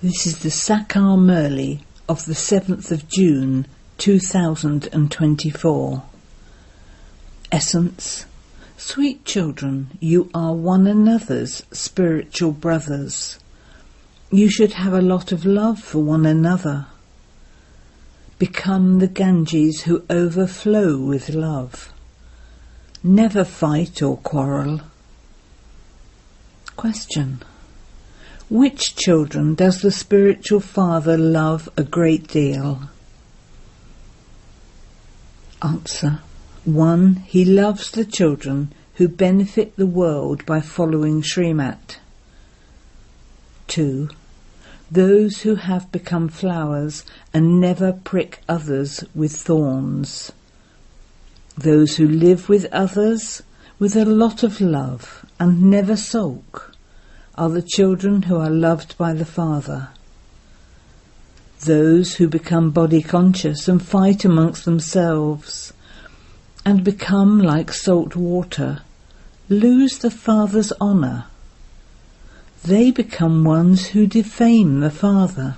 This is the Sakar Murli of the 7th of June 2024. Essence: sweet children, you are one another's spiritual brothers. You should have a lot of love for one another. Become the Ganges who overflow with love. Never fight or quarrel. Question: which children does the spiritual father love a great deal? Answer: 1. He loves the children who benefit the world by following Srimat. 2. Those who have become flowers and never prick others with thorns. Those who live with others with a lot of love and never sulk are the children who are loved by the Father. Those who become body conscious and fight amongst themselves and become like salt water lose the Father's honour. They become ones who defame the Father.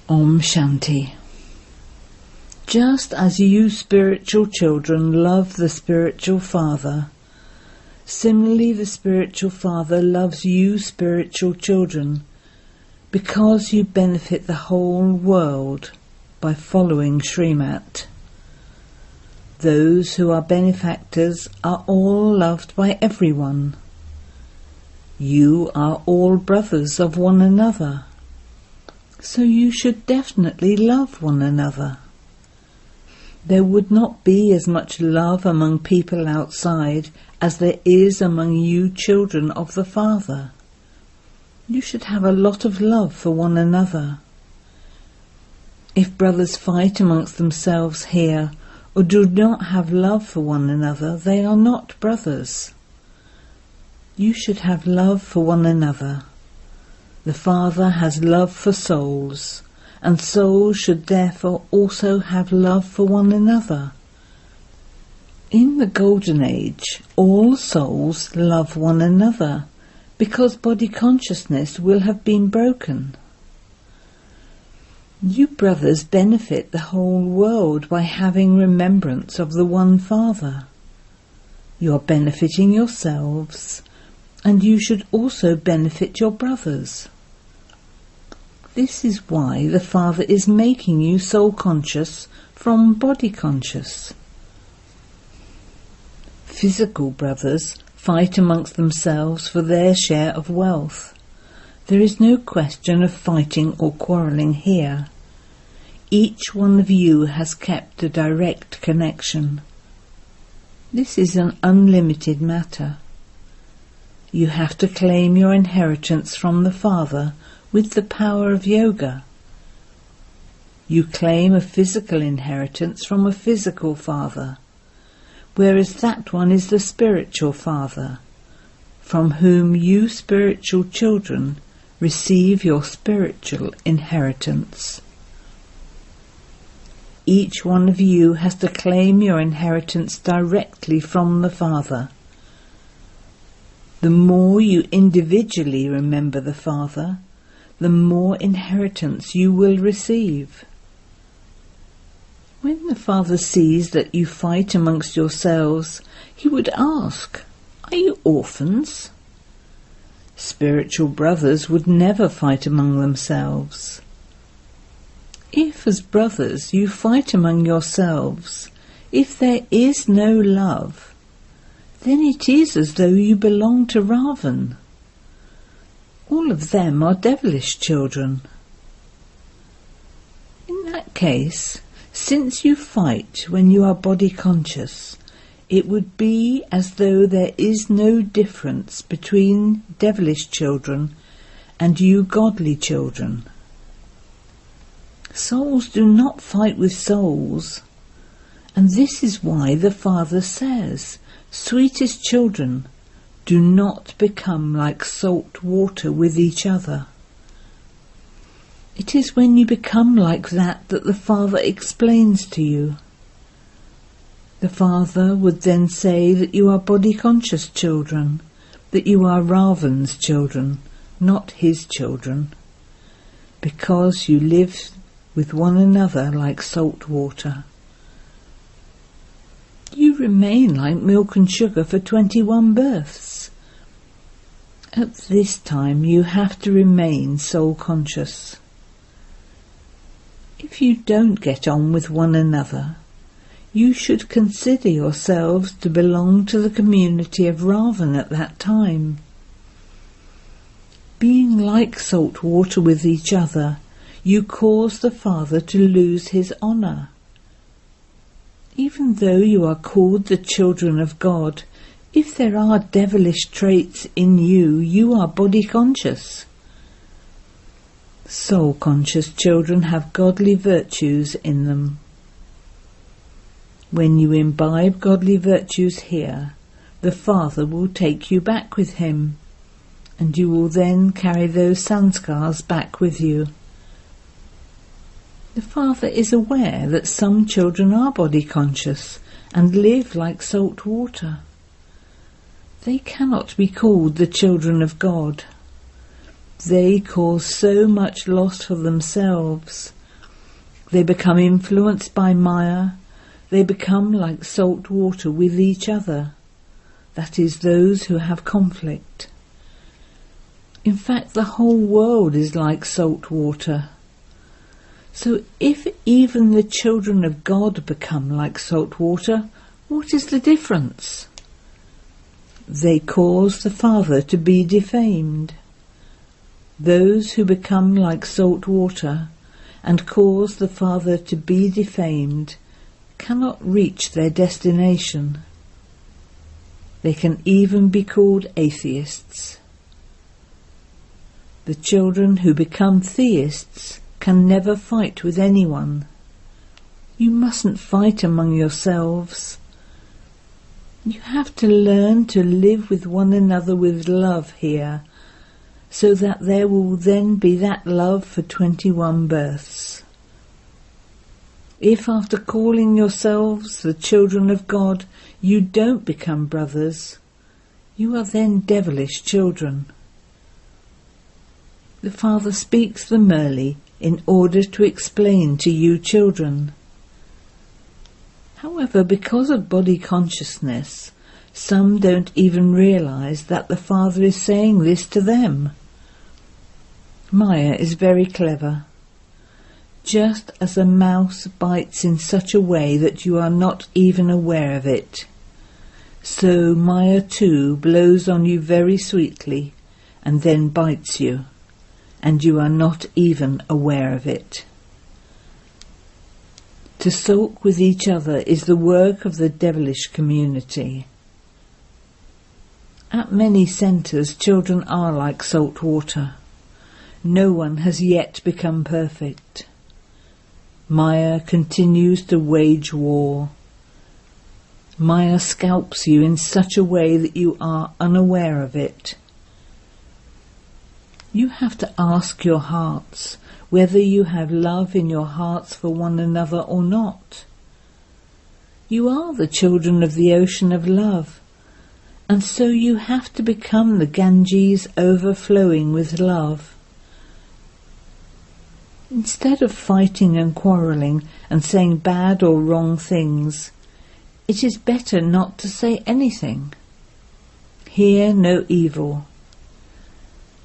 Om Shanti. Just as you spiritual children love the spiritual Father, similarly the spiritual Father loves you spiritual children because you benefit the whole world by following Srimat. Those who are benefactors are all loved by everyone. You are all brothers of one another, so you should definitely love one another. There would not be as much love among people outside as there is among you children of the Father. You should have a lot of love for one another. If brothers fight amongst themselves here or do not have love for one another, they are not brothers. You should have love for one another. The Father has love for souls, and souls should therefore also have love for one another. In the Golden Age, all souls love one another, because body consciousness will have been broken. You brothers benefit the whole world by having remembrance of the one Father. You are benefiting yourselves, and you should also benefit your brothers. This is why the Father is making you soul conscious from body conscious. Physical brothers fight amongst themselves for their share of wealth. There is no question of fighting or quarrelling here. Each one of you has kept a direct connection. This is an unlimited matter. You have to claim your inheritance from the Father with the power of yoga. You claim a physical inheritance from a physical father, whereas that one is the spiritual Father, from whom you spiritual children receive your spiritual inheritance. Each one of you has to claim your inheritance directly from the Father. The more you individually remember the Father, the more inheritance you will receive. When the Father sees that you fight amongst yourselves, he would ask, "Are you orphans?" Spiritual brothers would never fight among themselves. If as brothers you fight among yourselves, if there is no love, then it is as though you belong to Ravan. All of them are devilish children. In that case, since you fight when you are body conscious, it would be as though there is no difference between devilish children and you godly children. Souls do not fight with souls, and this is why the Father says, "Sweetest children, do not become like salt water with each other." It is when you become like that that the Father explains to you. The Father would then say that you are body conscious children, that you are Ravan's children, not his children, because you live with one another like salt water. You remain like milk and sugar for 21 births. At this time you have to remain soul-conscious. If you don't get on with one another, you should consider yourselves to belong to the community of Ravan at that time. Being like salt water with each other, you cause the Father to lose his honour. Even though you are called the children of God, if there are devilish traits in you, you are body-conscious. Soul-conscious children have godly virtues in them. When you imbibe godly virtues here, the Father will take you back with him, and you will then carry those sanskars back with you. The Father is aware that some children are body-conscious and live like salt water. They cannot be called the children of God. They cause so much loss for themselves. They become influenced by Maya. They become like salt water with each other. That is, those who have conflict. In fact, the whole world is like salt water. So if even the children of God become like salt water, what is the difference? They cause the Father to be defamed. Those who become like salt water and cause the Father to be defamed cannot reach their destination. They can even be called atheists. The children who become theists can never fight with anyone. You mustn't fight among yourselves. You have to learn to live with one another with love here, so that there will then be that love for 21 births. If after calling yourselves the children of God, you don't become brothers, you are then devilish children. The Father speaks the Murli in order to explain to you children. However, because of body consciousness, some don't even realize that the Father is saying this to them. Maya is very clever. Just as a mouse bites in such a way that you are not even aware of it, so Maya too blows on you very sweetly and then bites you, and you are not even aware of it. To sulk with each other is the work of the devilish community. At many centres, children are like salt water. No one has yet become perfect. Maya continues to wage war. Maya scalps you in such a way that you are unaware of it. You have to ask your hearts whether you have love in your hearts for one another or not. You are the children of the ocean of love, and so you have to become the Ganges overflowing with love. Instead of fighting and quarrelling and saying bad or wrong things, it is better not to say anything. Hear no evil.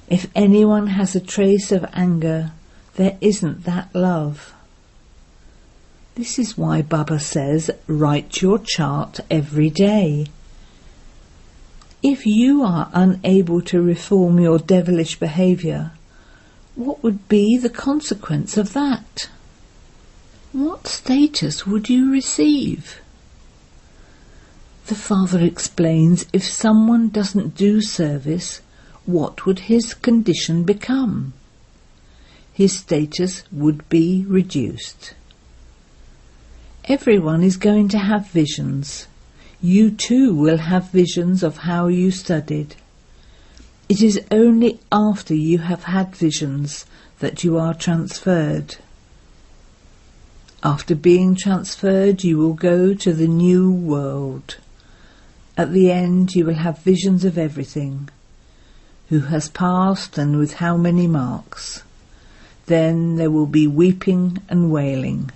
If anyone has a trace of anger, there isn't that love. This is why Baba says, write your chart every day. If you are unable to reform your devilish behaviour, what would be the consequence of that? What status would you receive? The Father explains, if someone doesn't do service, what would his condition become? His status would be reduced. Everyone is going to have visions. You too will have visions of how you studied. It is only after you have had visions that you are transferred. After being transferred, you will go to the new world. At the end, you will have visions of everything. who has passed and with how many marks. Then there will be weeping and wailing.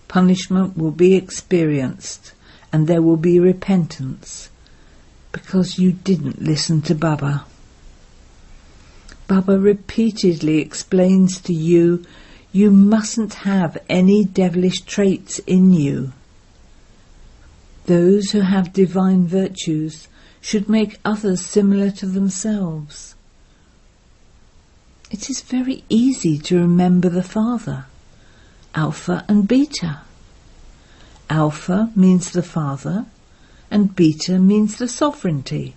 Punishment will be experienced, and there will be repentance, because you didn't listen to Baba. Baba repeatedly explains to you, you mustn't have any devilish traits in you. Those who have divine virtues should make others similar to themselves. It is very easy to remember the Father, Alpha and Beta. Alpha means the Father, and Beta means the sovereignty.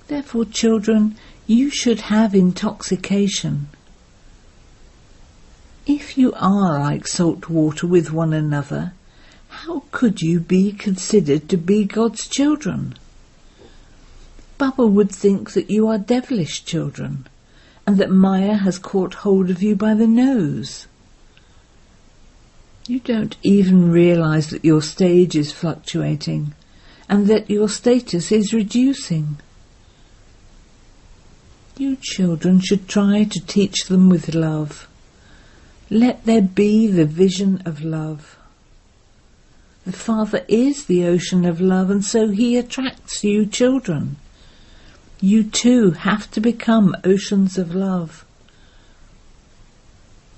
Therefore, children, you should have intoxication. If you are like salt water with one another, how could you be considered to be God's children? Baba would think that you are devilish children, and that Maya has caught hold of you by the nose. You don't even realize that your stage is fluctuating, and that your status is reducing. You children should try to teach them with love. Let there be the vision of love. The Father is the ocean of love, and so he attracts you children. You too have to become oceans of love.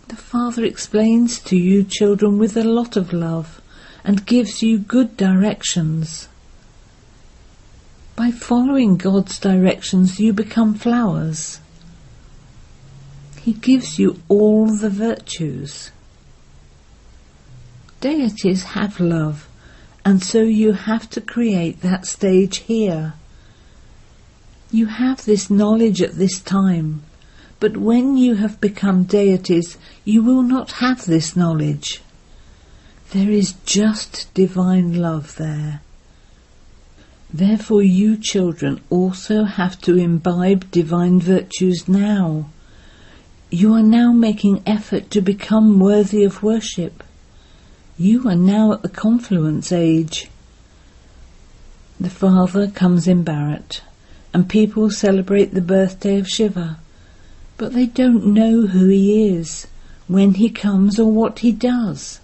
The Father explains to you children with a lot of love and gives you good directions. By following God's directions you become flowers. He gives you all the virtues. Deities have love, and so you have to create that stage here. You have this knowledge at this time, but when you have become deities, you will not have this knowledge. There is just divine love there. Therefore you children also have to imbibe divine virtues now. You are now making effort to become worthy of worship. You are now at the confluence age. The Father comes in Bharat, and people celebrate the birthday of Shiva, but they don't know who he is, when he comes or what he does.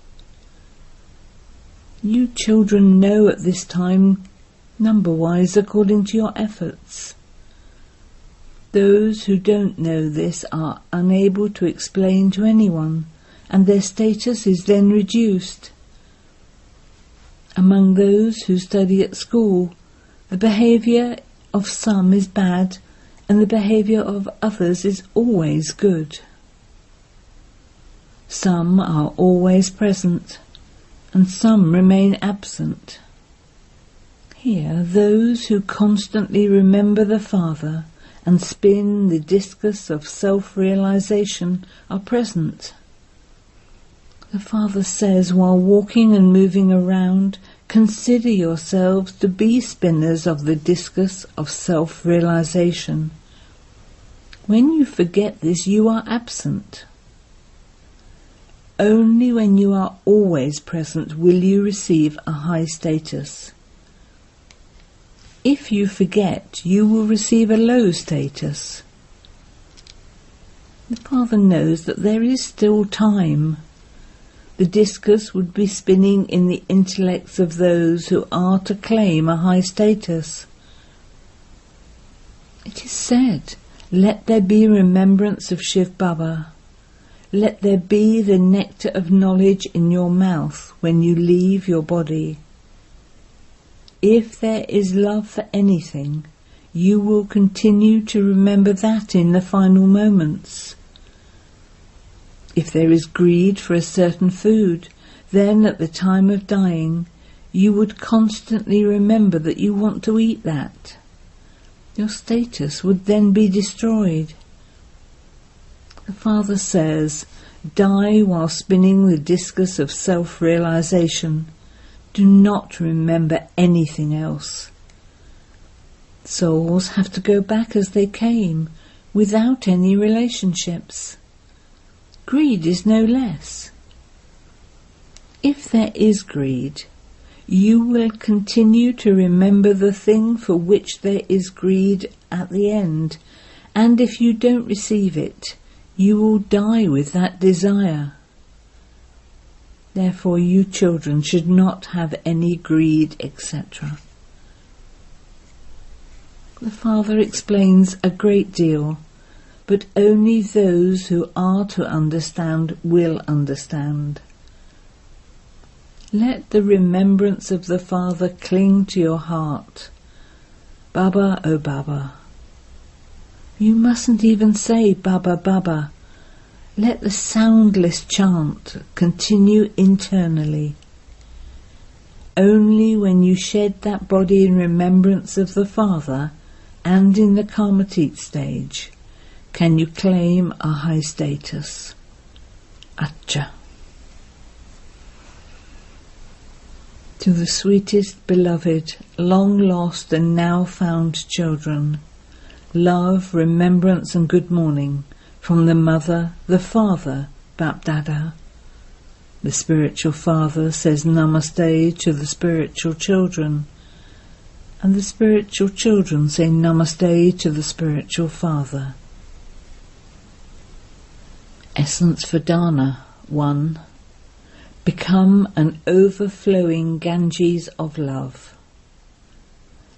You children know at this time, number-wise according to your efforts. Those who don't know this are unable to explain to anyone, and their status is then reduced. Among those who study at school, the behaviour of some is bad, and the behaviour of others is always good. Some are always present, and some remain absent. Here, those who constantly remember the Father and spin the discus of self-realization are present. The Father says, while walking and moving around, consider yourselves to be spinners of the discus of self-realization. When you forget this, you are absent. Only when you are always present will you receive a high status. If you forget, you will receive a low status. The Father knows that there is still time. The discus would be spinning in the intellects of those who are to claim a high status. It is said, let there be remembrance of Shiv Baba. Let there be the nectar of knowledge in your mouth when you leave your body. If there is love for anything, you will continue to remember that in the final moments. If there is greed for a certain food, then at the time of dying, you would constantly remember that you want to eat that. Your status would then be destroyed. The Father says, die while spinning the discus of self-realization. Do not remember anything else. Souls have to go back as they came, without any relationships. Greed is no less. If there is greed, you will continue to remember the thing for which there is greed at the end, and if you don't receive it, you will die with that desire. Therefore, you children should not have any greed, etc. The Father explains a great deal, but only those who are to understand will understand. Let the remembrance of the Father cling to your heart. Baba, oh Baba. You mustn't even say Baba, Baba. Let the soundless chant continue internally. Only when you shed that body in remembrance of the Father and in the Karmatit stage can you claim a high status. Acha. To the sweetest, beloved, long lost and now found children, love, remembrance and good morning from the Mother, the Father, Bapdada. The spiritual Father says Namaste to the spiritual children, and the spiritual children say Namaste to the spiritual Father. Essence for Dana 1. Become an overflowing Ganges of love.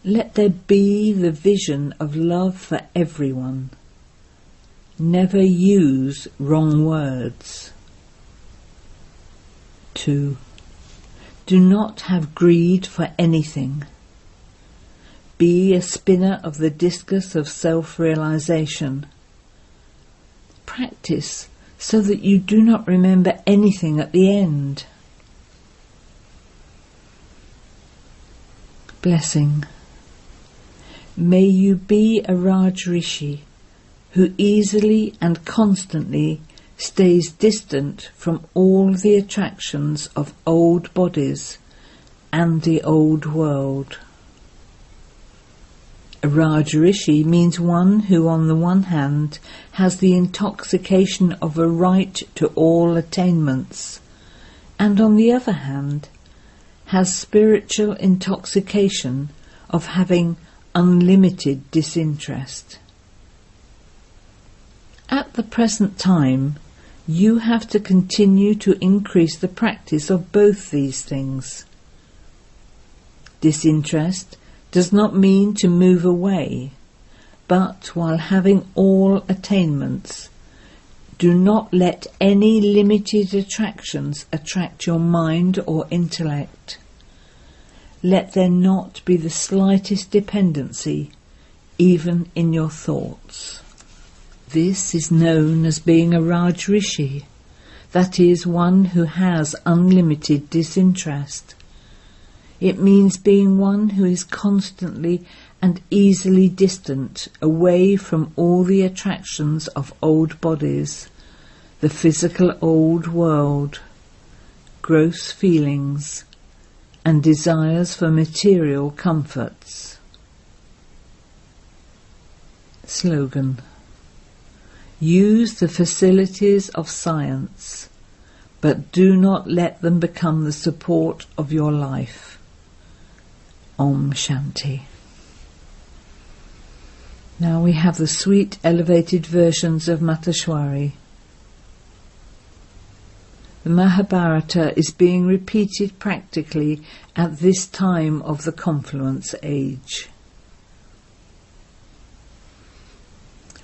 Let there be the vision of love for everyone. Never use wrong words. 2. Do not have greed for anything. Be a spinner of the discus of self-realization. Practice so that you do not remember anything at the end. Blessing. May you be a Raj Rishi who easily and constantly stays distant from all the attractions of old bodies and the old world. A Raj Rishi means one who on the one hand has the intoxication of a right to all attainments, and on the other hand has spiritual intoxication of having unlimited disinterest. At the present time, you have to continue to increase the practice of both these things. Disinterest does not mean to move away, but while having all attainments, do not let any limited attractions attract your mind or intellect. Let there not be the slightest dependency, even in your thoughts. This is known as being a Raj Rishi, that is, one who has unlimited disinterest. It means being one who is constantly and easily distant, away from all the attractions of old bodies, the physical old world, gross feelings, and desires for material comforts. Slogan. Use the facilities of science, but do not let them become the support of your life. Om Shanti. Now we have the sweet elevated versions of Matashwari. The Mahabharata is being repeated practically at this time of the confluence age.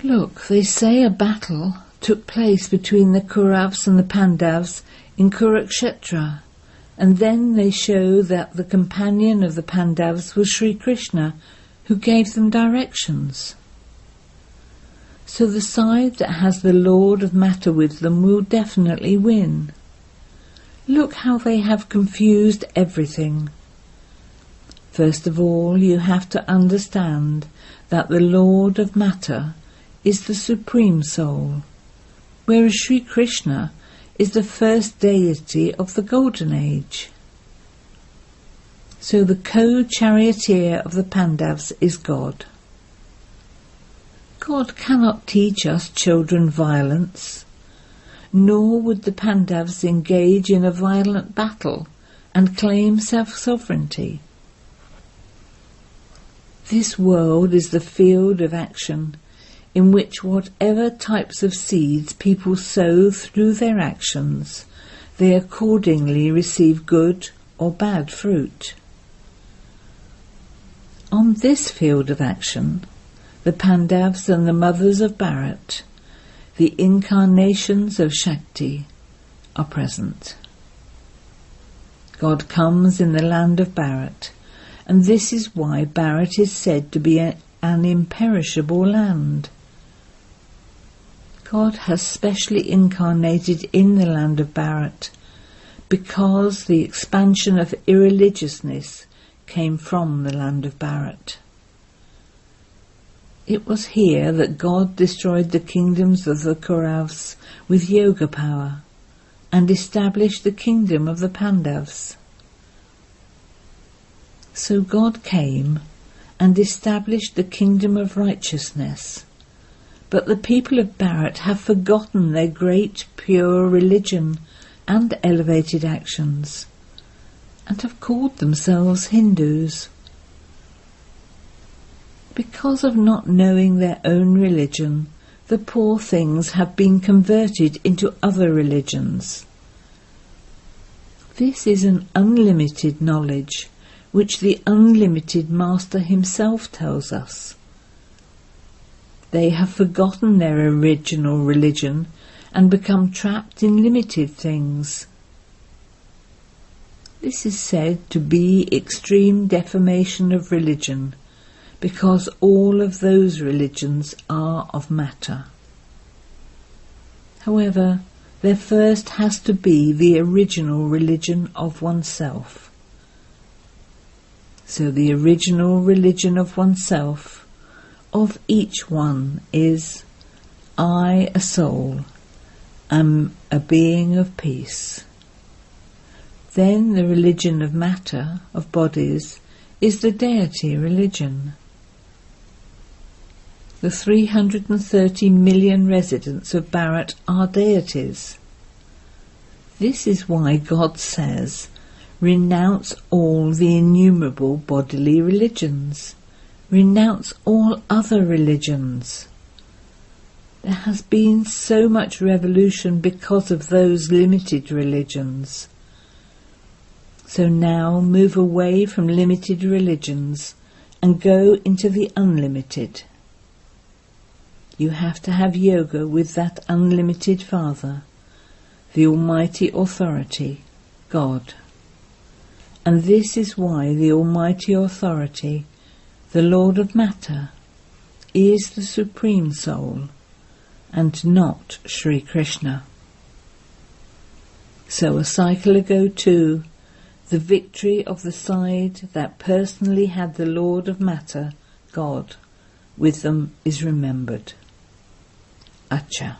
Look, they say a battle took place between the Kauravas and the Pandavas in Kurukshetra, and then they show that the companion of the Pandavas was Sri Krishna, who gave them directions. So the side that has the Lord of Matter with them will definitely win. Look how they have confused everything. First of all, you have to understand that the Lord of Matter is the Supreme Soul, whereas Sri Krishna is the first deity of the Golden Age. So the co-charioteer of the Pandavas is God. God cannot teach us children violence, nor would the Pandavas engage in a violent battle and claim self-sovereignty. This world is the field of action in which whatever types of seeds people sow through their actions, they accordingly receive good or bad fruit. On this field of action, the Pandavas and the mothers of Bharat, the incarnations of Shakti, are present. God comes in the land of Bharat, and this is why Bharat is said to be an imperishable land. God has specially incarnated in the land of Bharat because the expansion of irreligiousness came from the land of Bharat. It was here that God destroyed the kingdoms of the Kauravas with yoga power and established the kingdom of the Pandavas. So God came and established the kingdom of righteousness, but the people of Bharat have forgotten their great pure religion and elevated actions, and have called themselves Hindus. Because of not knowing their own religion, the poor things have been converted into other religions. This is an unlimited knowledge, which the unlimited Master himself tells us. They have forgotten their original religion and become trapped in limited things. This is said to be extreme deformation of religion, because all of those religions are of matter. However, there first has to be the original religion of oneself. So the original religion of oneself, of each one, is, I, a soul, am a being of peace. Then the religion of matter, of bodies, is the deity religion. The 330 million residents of Bharat are deities. This is why God says, renounce all the innumerable bodily religions. Renounce all other religions. There has been so much revolution because of those limited religions. So now move away from limited religions and go into the unlimited. You have to have yoga with that unlimited Father, the Almighty Authority, God. And this is why the Almighty Authority, the Lord of Matter, is the Supreme Soul, and not Sri Krishna. So a cycle ago too, the victory of the side that personally had the Lord of Matter, God, with them is remembered. Acha.